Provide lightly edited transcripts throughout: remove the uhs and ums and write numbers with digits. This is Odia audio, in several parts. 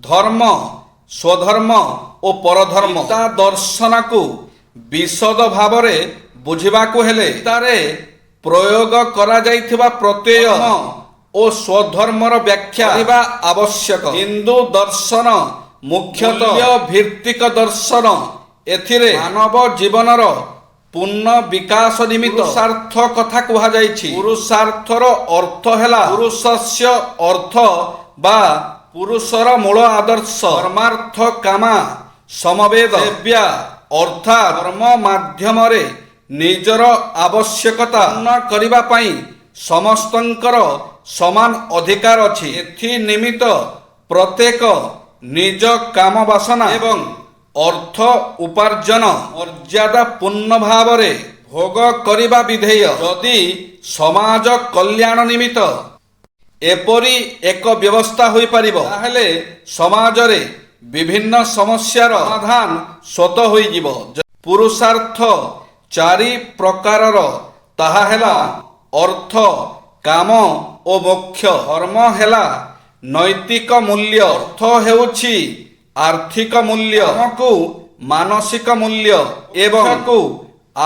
ଧର୍ମ, ସ୍ୱଧର୍ମ ଓ ପରଧର୍ମ। ଗୀତା ଦର୍ଶନକୁ ବିଶଦ ଭାବରେ ବୁଝିବାକୁ ହେଲେ ଗୀତାରେ ପ୍ରୟୋଗ କରାଯାଇଥିବା ପ୍ରତ୍ୟୟ ଓ ସ୍ୱଧର୍ମର ବ୍ୟାଖ୍ୟା କରିବା ଆବଶ୍ୟକ। ହିନ୍ଦୁ ଦର୍ଶନ ମୁଖ୍ୟତଃ ଭିତ୍ତିକ ଦର୍ଶନ। ଏଥିରେ ମାନବ ଜୀବନର ପୂର୍ଣ୍ଣ ବିକାଶ ନିମିତ୍ତ ପୁରୁଷାର୍ଥ କଥା କୁହାଯାଇଛି। ପୁରୁଷାର୍ଥର ଅର୍ଥ ହେଲା ପୁରୁଷସ୍ୟ ଅର୍ଥ ବା ପୁରୁଷର ମୂଳ ଆଦର୍ଶ। ଧର୍ମାର୍ଥ କାମା ସମବେଦ ସେବ୍ୟା ଅର୍ଥାତ୍ କର୍ମ ମାଧ୍ୟମରେ ନିଜର ଆବଶ୍ୟକତା ପୂର୍ଣ୍ଣ କରିବା ପାଇଁ ସମସ୍ତଙ୍କର ସମାନ ଅଧିକାର ଅଛି। ଏଥି ନିମିତ୍ତ ପ୍ରତ୍ୟେକ ନିଜ କାମ ବାସନା ଏବଂ ଅର୍ଥ ଉପାର୍ଜନ ମର୍ଯ୍ୟାଦା ପୂର୍ଣ୍ଣ ଭାବରେ ଭୋଗ କରିବା ବିଧେୟ। ଯଦି ସମାଜ କଲ୍ୟାଣ ନିମିତ୍ତ ଏପରି ଏକ ବ୍ୟବସ୍ଥା ହୋଇପାରିବ, ତାହେଲେ ସମାଜରେ ବିଭିନ୍ନ ସମସ୍ୟାର ସମାଧାନ ସ୍ୱତଃ ହୋଇଯିବ। ପୁରୁଷାର୍ଥ ଚାରି ପ୍ରକାରର, ତାହା ହେଲା ଅର୍ଥ, କାମ ଓ ମୋକ୍ଷ। ଧର୍ମ ହେଲା ନୈତିକ ମୂଲ୍ୟ, ଅର୍ଥ ହେଉଛି ଆର୍ଥିକ ମୂଲ୍ୟ, କାମକୁ ମାନସିକ ମୂଲ୍ୟ ଏବଂ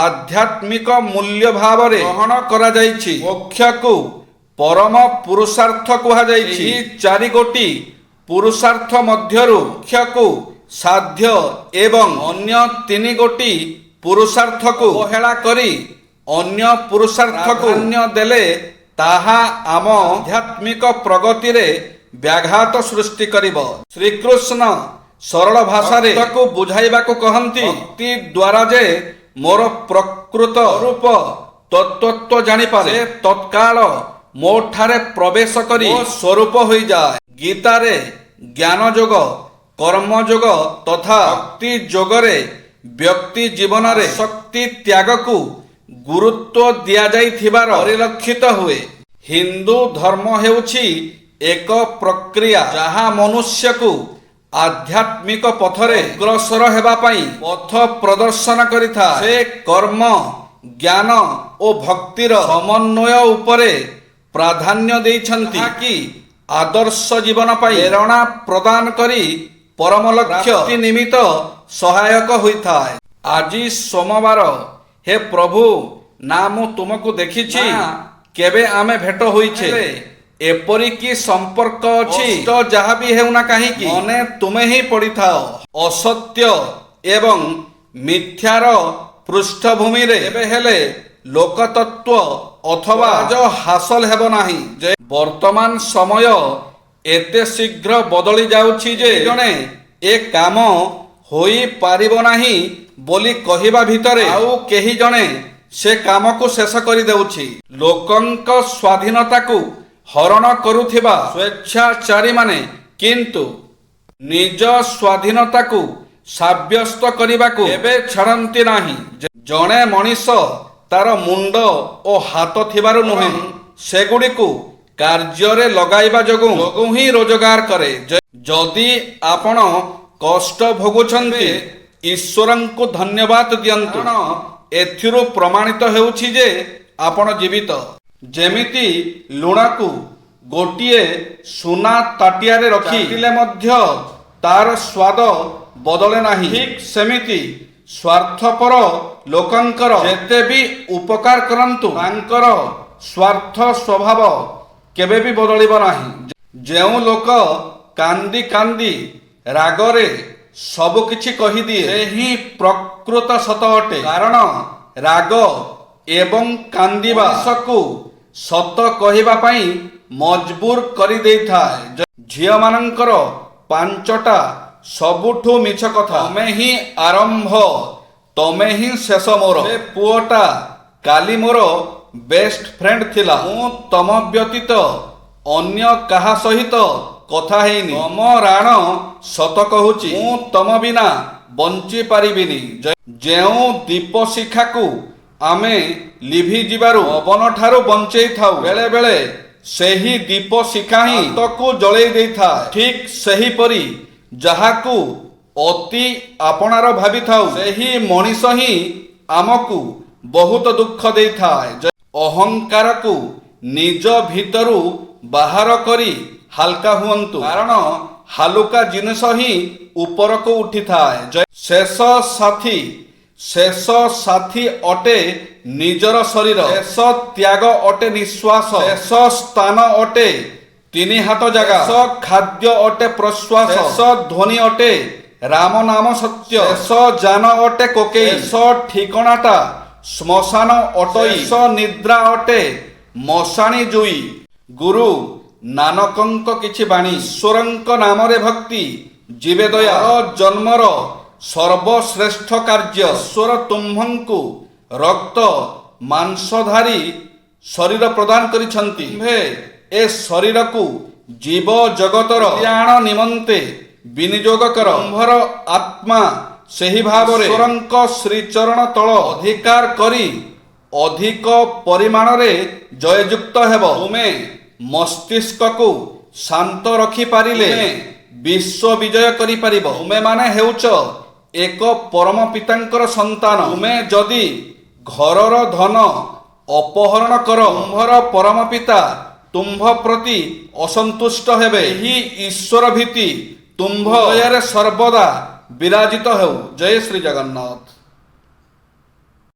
ଆଧ୍ୟାତ୍ମିକ ମୂଲ୍ୟ ଭାବରେ ଗ୍ରହଣ କରାଯାଇଛି। ମୋକ୍ଷକୁ ପରମ ପୁରୁଷାର୍ଥ କୁହାଯାଇଛି। ଏହି ଚାରିଗୋଟି ପୁରୁଷାର୍ଥ ମଧ୍ୟରୁ ମୋକ୍ଷକୁ ସାଧ୍ୟ ଏବଂ ଅନ୍ୟ ତିନି ଗୋଟି ପୁରୁଷାର୍ଥକୁ ଅବହେଳା କରି ଅନ୍ୟ ପୁରୁଷାର୍ଥକୁ ପ୍ରାଧାନ୍ୟ ଦେଲେ ତାହା ଆମ ଆଧ୍ୟାତ୍ମିକ ପ୍ରଗତିରେ ବ୍ୟାଘାତ ସୃଷ୍ଟି କରିବ। ଶ୍ରୀକୃଷ୍ଣ ସରଳ ଭାଷାରେ ତାକୁ ବୁଝାଇବାକୁ କହନ୍ତି, ଭକ୍ତି ଦ୍ୱାରା ଯେ ମୋର ପ୍ରକୃତ ରୂପ ତତ୍ତ୍ୱ ଜାଣିପାରେ, ସେ ତତ୍କାଳ ମୋ ଠାରେ ପ୍ରବେଶ କରି ମୋ ସ୍ୱରୂପ ହୋଇଯାଏ। ଗୀତାରେ ଜ୍ଞାନ ଯୋଗ, କର୍ମ ଯୋଗ ତଥା ଭକ୍ତି ଯୋଗରେ ବ୍ୟକ୍ତି ଜୀବନରେ ଶକ୍ତି ତ୍ୟାଗକୁ ଗୁରୁତ୍ୱ ଦିଆଯାଇଥିବାର ପରିଲକ୍ଷିତ ହୁଏ। ହିନ୍ଦୁ ଧର୍ମ ହେଉଛି ଏକ ପ୍ରକ୍ରିୟା, ଯାହା ମନୁଷ୍ୟକୁ ଆଧ୍ୟାତ୍ମିକ ପଥରେ ଅଗ୍ରସର ହେବା ପାଇଁ ପଥ ପ୍ରଦର୍ଶନ କରିଥାଏ। ସେ କର୍ମ, ଜ୍ଞାନ ଓ ଭକ୍ତିର ସମନ୍ୱୟ ଉପରେ ପ୍ରାଧାନ୍ୟ ଦେଇଛନ୍ତି, ଯାହାକି ଆଦର୍ଶ ଜୀବନ ପାଇଁ ପ୍ରେରଣା ପ୍ରଦାନ କରି ପରମ ଲକ୍ଷ୍ୟ ନିମିତ୍ତ ସହାୟକ ହୋଇଥାଏ। ଆଜି ସୋମବାର। ହେ ପ୍ରଭୁ, ନା ମୁଁ ତୁମକୁ ଦେଖିଛି, କେବେ ଆମେ ଭେଟ ହୋଇଛେ, ଏପରି କି ସମ୍ପର୍କ ଅଛି? ତ ଯାହା ବି ହେଉନା କାହିଁକି, ମନେ ତୁମେ ହିଁ ପଡ଼ିଥାଅ। ଅସତ୍ୟ ଏବଂ ମିଥ୍ୟାର ପୃଷ୍ଠଭୂମିରେ କେବେ ହେଲେ ଲୋକତତ୍ତ୍ୱ ଅଥବା ହାସଲ ହେବ ନାହିଁ। ଯେ ବର୍ତ୍ତମାନ ସମୟ ଏତେ ଶୀଘ୍ର ବଦଳି ଯାଉଛି ଯେ ଜଣେ ଏ କାମ ହୋଇପାରିବ ନାହିଁ ବୋଲି କହିବା ଭିତରେ ଆଉ କେହି ଜଣେ ସେ କାମକୁ ଶେଷ କରିଦେଉଛି। ଲୋକଙ୍କ ସ୍ୱାଧୀନତାକୁ ହରଣ କରୁଥିବା ସ୍ୱେଚ୍ଛାଚାରୀମାନେ କିନ୍ତୁ ନିଜ ସ୍ୱାଧୀନତାକୁ ସାବ୍ୟସ୍ତ କରିବାକୁ କେବେ ଛାଡ଼ନ୍ତି ନାହିଁ। ଜଣେ ମଣିଷ ତାର ମୁଣ୍ଡ ଓ ହାତ ଥିବାରୁ ନୁହେଁ, ସେଗୁଡ଼ିକୁ କାର୍ଯ୍ୟରେ ଲଗାଇବା ଯୋଗୁଁ ହିଁ ରୋଜଗାର କରେ। ଯଦି ଆପଣ କଷ୍ଟ ଭୋଗୁଛନ୍ତି, ଈଶ୍ୱରଙ୍କୁ ଧନ୍ୟବାଦ ଦିଅନ୍ତୁ, କାରଣ ଏଥିରୁ ପ୍ରମାଣିତ ହେଉଛି ଯେ ଆପଣ ଜୀବିତ। ଯେମିତି ଲୁଣକୁ ଗୋଟିଏ ସୁନା ତାଟିଆରେ ରଖିଲେ ମଧ୍ୟ ତାର ସ୍ୱାଦ ବଦଳେ ନାହିଁ, ଠିକ୍ ସେମିତି ସ୍ୱାର୍ଥପର ଲୋକଙ୍କର ଯେତେ ବି ଉପକାର କରନ୍ତୁ, ତାଙ୍କର ସ୍ୱାର୍ଥ ସ୍ୱଭାବ କେବେ ବି ବଦଳିବ ନାହିଁ। ଯେଉଁ ଲୋକ କାନ୍ଦି କାନ୍ଦି ରାଗରେ ସବୁ କିଛି କହିଦିଏ, ସେ ହିଁ ପ୍ରକୃତ ସତ ଅଟେ। କାରଣ ରାଗ ଏବଂ କାନ୍ଦିବା ମଣିଷକୁ ସତ କହିବା ପାଇଁ ମଜବୁର କରିଦେଇଥାଏ। ଝିଅମାନଙ୍କର 5ଟା ସବୁଠୁ ମିଛ କଥା। ତମେ ହିଁ ଆରମ୍ଭ, ତମେ ହିଁ ଶେଷ ମୋର। ସେ ପୁଅଟା କାଲି ମୋର ବେଷ୍ଟ ଫ୍ରେଣ୍ଡ ଥିଲା। ମୁଁ ତମ ବ୍ୟତୀତ ଅନ୍ୟ କାହା ସହିତ କଥା ହେଇନି। ତମ ରାଣ ସତ କହୁଛି, ମୁଁ ତମ ବିନା ବଞ୍ଚି ପାରିବିନି। ଯେଉଁ ଦୀପ ଶିଖାକୁ ଆମେ ଲିଭିଯିବାରୁ ପବନ ଠାରୁ ବଞ୍ଚେଇ ଥାଉ, ବେଳେ ବେଳେ ସେହି ଦୀପ ଶିଖା ହିଁ ହାତକୁ ଜଳେଇ ଦେଇଥାଏ। ଠିକ୍ ସେହିପରି ଯାହାକୁ ଅତି ଆପଣାର ଭାବିଥାଉ, ସେହି ମଣିଷ ହିଁ ଆମକୁ ବହୁତ ଦୁଃଖ ଦେଇଥାଏ। ଅହଙ୍କାରକୁ ନିଜ ଭିତରୁ ବାହାର କରି ହାଲକା ହୁଅନ୍ତୁ, କାରଣ ହାଲୁକା ଜିନିଷ ହିଁ ଉପରକୁ ଉଠିଥାଏ। ଶେଷ ସାଥୀ ଅଟେ ନିଜର ଶରୀର। ଶେଷ ତ୍ୟାଗ ଅଟେ ନିଶ୍ୱାସ। ଶେଷ ସ୍ଥାନ ଅଟେ 3 ହାତ ଜାଗା। ଶେଷ ଖାଦ୍ୟ ଅଟେ ପ୍ରଶ୍ୱାସ। ଶେଷ ଧ୍ୱନି ଅଟେ ରାମ ନାମ ସତ୍ୟ। ଶେଷ ଯାନ ଅଟେ କୋକେଇ। ଶେଷ ଠିକଣାଟା ଶ୍ମଶାନ ଅଟଇ। ଶେଷ ନିଦ୍ରା ଅଟେ ମଶାଣି ଜୁଇ। ଗୁରୁ ନାନକଙ୍କ କିଛି ବାଣୀ। ଈଶ୍ୱରଙ୍କ ନାମରେ ଭକ୍ତି ଜୀବେ ଦୟା। ଜନ୍ମର ସର୍ବଶ୍ରେଷ୍ଠ କାର୍ଯ୍ୟ। ଈଶ୍ୱର ତୁମ୍ଭଙ୍କୁ ରକ୍ତ ମାଂସଧାରୀ ଶରୀର ପ୍ରଦାନ କରିଛନ୍ତି। ଏ ଶରୀରକୁ ଜୀବ ଜଗତର କଲ୍ୟାଣ ନିମନ୍ତେ ବିନିଯୋଗ କର। ତୁମ୍ଭର ଆତ୍ମା ସେହି ଭାବରେ ଈଶ୍ୱରଙ୍କ ଶ୍ରୀଚରଣ ତଳ ଅଧିକାର କରି ଅଧିକ ପରିମାଣରେ ଜୟଯୁକ୍ତ ହେବ। ତୁମେ ମସ୍ତିଷ୍କକୁ ଶାନ୍ତ ରଖିପାରିଲେ ବିଶ୍ୱ ବିଜୟ କରିପାରିବ। ତୁମେମାନେ ହେଉଛ ଏକ ପରମ ପିତାଙ୍କର ସନ୍ତାନ। ତୁମେ ଯଦି ଘରର ଧନ ଅପହରଣ କର, ତୁମ୍ଭର ପରମ ପିତା ତୁମ୍ଭ ପ୍ରତି ଅସନ୍ତୁଷ୍ଟ ହେବେ। ଏହି ଈଶ୍ୱର ଭୀତି ତୁମ୍ଭ ହୃଦୟରେ ସର୍ବଦା ବିରାଜିତ ହେଉ। ଜୟ ଶ୍ରୀ ଜଗନ୍ନାଥ।